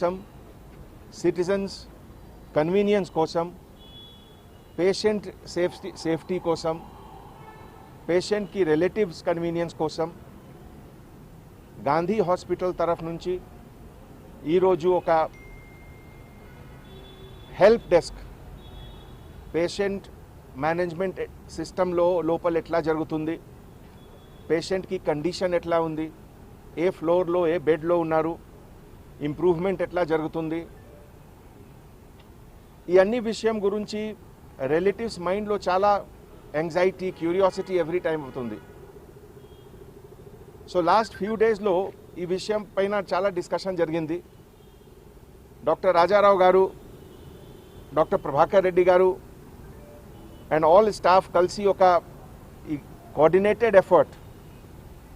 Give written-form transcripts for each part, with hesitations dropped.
కోసం, citizens convenience కోసం, patient safety కోసం, పేషెంట్ की రిలేటివ్స్ కన్వీనియన్స్ కోసం గాంధీ హాస్పిటల్ తరఫు నుంచి ఈరోజు ఒక హెల్ప్ డెస్క్ పేషెంట్ మేనేజ్మెంట్ సిస్టంలో లోపల ఎట్లా జరుగుతుంది, పేషెంట్కి కండిషన్ ఎట్లా ఉంది, ఏ ఫ్లోర్లో ఏ బెడ్లో ఉన్నారు, ఇంప్రూవ్మెంట్ ఎట్లా జరుగుతుంది, ఈ అన్ని విషయం గురించి రిలేటివ్స్ మైండ్లో చాలా యాంగ్జైటీ, క్యూరియాసిటీ ఎవ్రీ టైం అవుతుంది. సో లాస్ట్ ఫ్యూ డేస్లో ఈ విషయం పైన చాలా డిస్కషన్ జరిగింది. డాక్టర్ రాజారావు గారు, డాక్టర్ ప్రభాకర్ రెడ్డి గారు అండ్ ఆల్ స్టాఫ్ కలిసి ఒక coordinated effort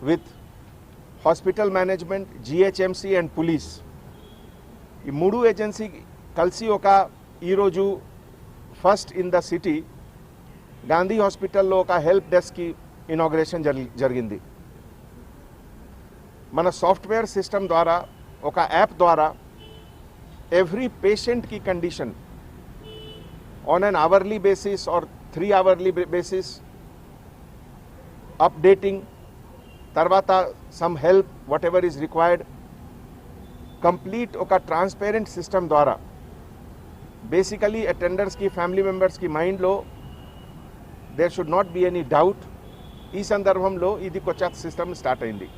with hospital management, GHMC and police, ఈ మూడు ఏజెన్సీ కలిసి ఒక ఈరోజు first in the city Gandhi హాస్పిటల్లో ఒక హెల్ప్ డెస్క్కి ఇనాగ్రేషన్ జరిగింది. మన సాఫ్ట్వేర్ సిస్టమ్ ద్వారా, ఒక యాప్ ద్వారా ఎవ్రీ పేషెంట్కి condition on an hourly basis or 3 hourly basis updating, tarvata some help whatever is required, complete oka transparent system dwara basically attenders ki family members ki mind lo there should not be any doubt. ee sandarbhamlo idi kocha system start ayindi.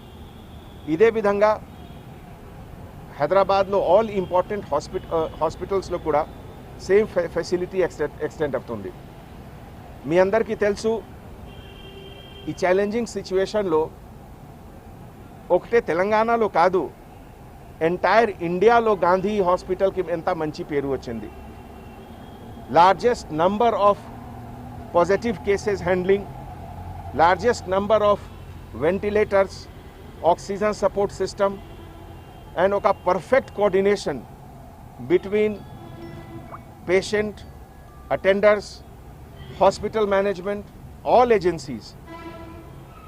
ide vidhanga hyderabad lo all important hospitals lo kuda same facility extend అవుతుంది. మీ అందరికీ తెలుసు, ఈ challenging సిచ్యువేషన్లో ఒకటే తెలంగాణలో కాదు, entire ఇండియాలో గాంధీ హాస్పిటల్కి ఎంత మంచి పేరు వచ్చింది. Largest number of positive cases handling, largest number of ventilators, oxygen support system and ఒక perfect coordination between patient, attenders, hospital management, all agencies.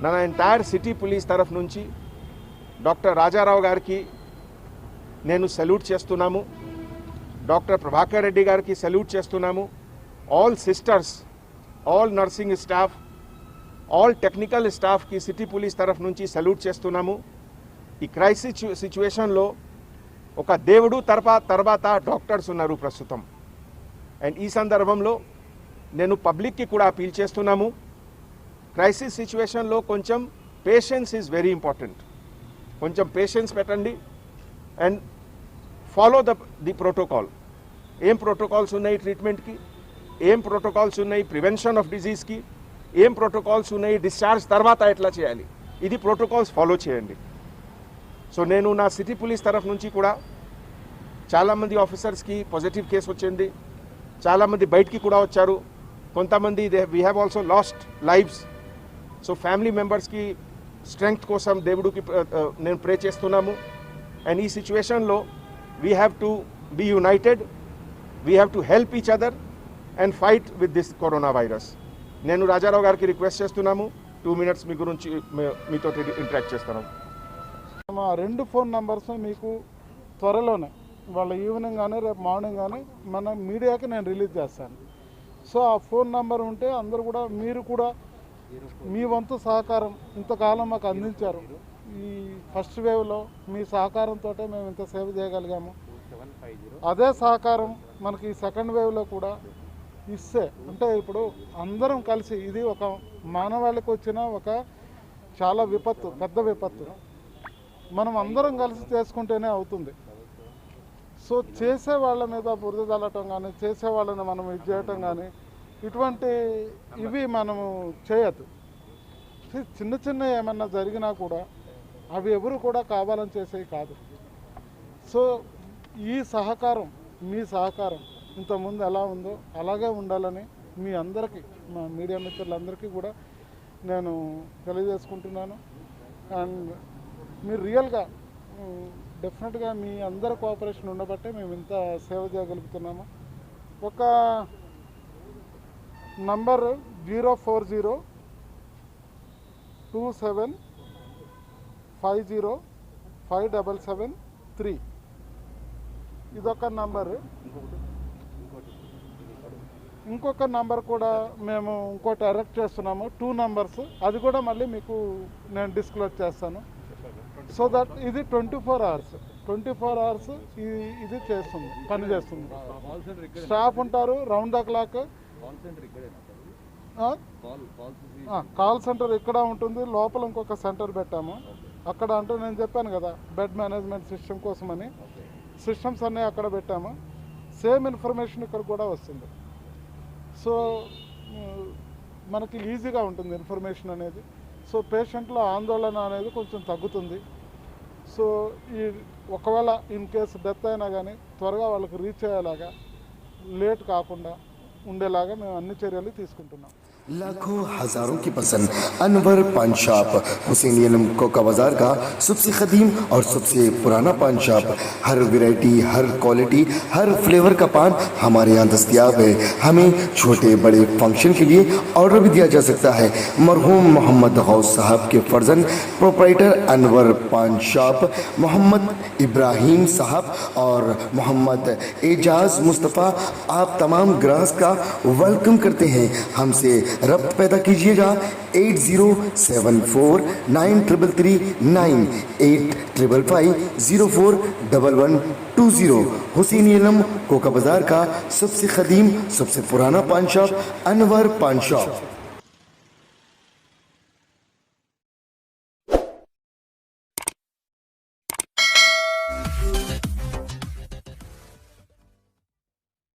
Nana entire city police taraf nunchi Dr. Rajarao gariki nenu salute chestunamu, Dr. Prabhakar Reddy gariki salute chestunamu, all sisters, all nursing staff, all technical staff ki city police taraf nunchi salute chestunamu. ఈ crisis సిచ్యువేషన్లో ఒక దేవుడు తర్వాత doctors ఉన్నారు ప్రస్తుతం. And ఈ సందర్భంలో నేను పబ్లిక్కి కూడా అపీల్ చేస్తున్నాము, క్రైసిస్ సిచ్యువేషన్లో కొంచెం పేషెన్స్ ఈజ్ వెరీ ఇంపార్టెంట్. కొంచెం పేషెన్స్ పెట్టండి అండ్ ఫాలో ది ప్రోటోకాల్. ఏం ప్రోటోకాల్స్ ఉన్నాయి ట్రీట్మెంట్కి, ఏం ప్రోటోకాల్స్ ఉన్నాయి ప్రివెన్షన్ ఆఫ్ డిజీజ్కి, ఏం ప్రోటోకాల్స్ ఉన్నాయి డిశ్చార్జ్ తర్వాత ఎట్లా చేయాలి, ఇది ప్రోటోకాల్స్ ఫాలో చేయండి. సో నేను నా సిటీ పోలీస్ తరఫు నుంచి కూడా చాలామంది ఆఫీసర్స్కి పాజిటివ్ కేసు వచ్చింది, చాలామంది బయటికి కూడా వచ్చారు, కొంతమంది we have also lost lives. So family మెంబర్స్కి స్ట్రెంగ్త్ కోసం దేవుడికి నేను ప్రే చేస్తున్నాము. అండ్ ఈ సిచ్యువేషన్లో we have to be united, we have to help each other and fight with this corona virus. నేను రాజారావు గారికి రిక్వెస్ట్ చేస్తున్నాము, 2 minutes మీ గురించి మీతో ఇంటరాక్ట్ చేస్తున్నాము. మా 2 ఫోన్ నంబర్స్ మీకు త్వరలోనే వాళ్ళ ఈవినింగ్ కానీ రేపు మార్నింగ్ కానీ మన మీడియాకి నేను రిలీజ్ చేస్తాను. సో ఆ ఫోన్ నెంబర్ ఉంటే అందరూ కూడా, మీరు కూడా మీ వంతు సహకారం ఇంతకాలం మాకు అందించారు. ఈ ఫస్ట్ వేవ్లో మీ సహకారంతో మేము ఇంత సేవ చేయగలిగాము. అదే సహకారం మనకి ఈ సెకండ్ వేవ్లో కూడా ఇస్తే, అంటే ఇప్పుడు అందరం కలిసి, ఇది ఒక మానవాళికి వచ్చిన ఒక చాలా విపత్తు, పెద్ద విపత్తు, మనం అందరం కలిసి చేసుకుంటేనే అవుతుంది. సో చేసే వాళ్ళ మీద బురద చల్లటం కానీ, చేసే వాళ్ళని మనం ఇది చేయటం కానీ, ఇటువంటి ఇవి మనము చేయొద్దు. చిన్న చిన్న ఏమన్నా జరిగినా కూడా అవి ఎవరు కూడా కావాలని చేసేవి కాదు. సో ఈ సహకారం, మీ సహకారం ఇంతకుముందు ఎలా ఉందో అలాగే ఉండాలని మీ అందరికీ, మా మీడియా మిత్రులందరికీ కూడా నేను తెలియజేసుకుంటున్నాను. అండ్ మీరు రియల్గా డెఫినెట్గా మీ అందరి కోఆపరేషన్ ఉండబట్టే మేము ఇంత సేవ చేయగలుగుతున్నాము. ఒక నంబర్ 04027505773 ఇదొక నంబరు. ఇంకొక నంబర్ కూడా మేము ఇంకోటి ఎరెక్ట్ చేస్తున్నాము, 2 నంబర్స్. అది కూడా మళ్ళీ మీకు నేను డిస్క్లోజ్ చేస్తాను. సో దట్ ఇది 24 అవర్స్ ఇది చేస్తుంది, పని చేస్తుంది. స్టాఫ్ ఉంటారు round the clock. Call centre ఇక్కడ ఉంటుంది, లోపల ఇంకొక సెంటర్ పెట్టాము. అక్కడ అంటే నేను చెప్పాను కదా బెడ్ మేనేజ్మెంట్ సిస్టమ్ కోసమని సిస్టమ్స్ అన్నీ అక్కడ పెట్టాము. సేమ్ ఇన్ఫర్మేషన్ ఇక్కడ కూడా వస్తుంది. సో మనకి ఈజీగా ఉంటుంది ఇన్ఫర్మేషన్ అనేది. సో పేషెంట్లో ఆందోళన అనేది కొంచెం తగ్గుతుంది. సో ఈ ఒకవేళ ఇన్ కేసు డెత్ అయినా కానీ త్వరగా వాళ్ళకి రీచ్ అయ్యేలాగా, లేట్ కాకుండా ఉండేలాగా మేము అన్ని చర్యలు తీసుకుంటున్నాం. लाखों हजारों की पसंद अनवर पान शॉप हुसैनियन कोका बाजार का सबसे कदीम और सबसे पुराना पान शॉप। हर वैरायटी, हर क्वालिटी, हर फ्लेवर का पान हमारे यहाँ दस्तयाब है। हमें छोटे बड़े फंक्शन के लिए ऑर्डर भी दिया जा सकता है। मरहूम मोहम्मद गौस साहब के फर्जंद प्रोप्राइटर अनवर पान शॉप मोहम्मद इब्राहिम साहब और मोहम्मद एजाज मुस्तफ़ा आप तमाम ग्राहक का वेलकम करते हैं। हमसे रब्त पैदा कीजिएगा 80749339 8555041120। हुसैनियन कोका बाजार का सबसे कदीम सबसे पुराना पान शॉप अनवर पान शॉप।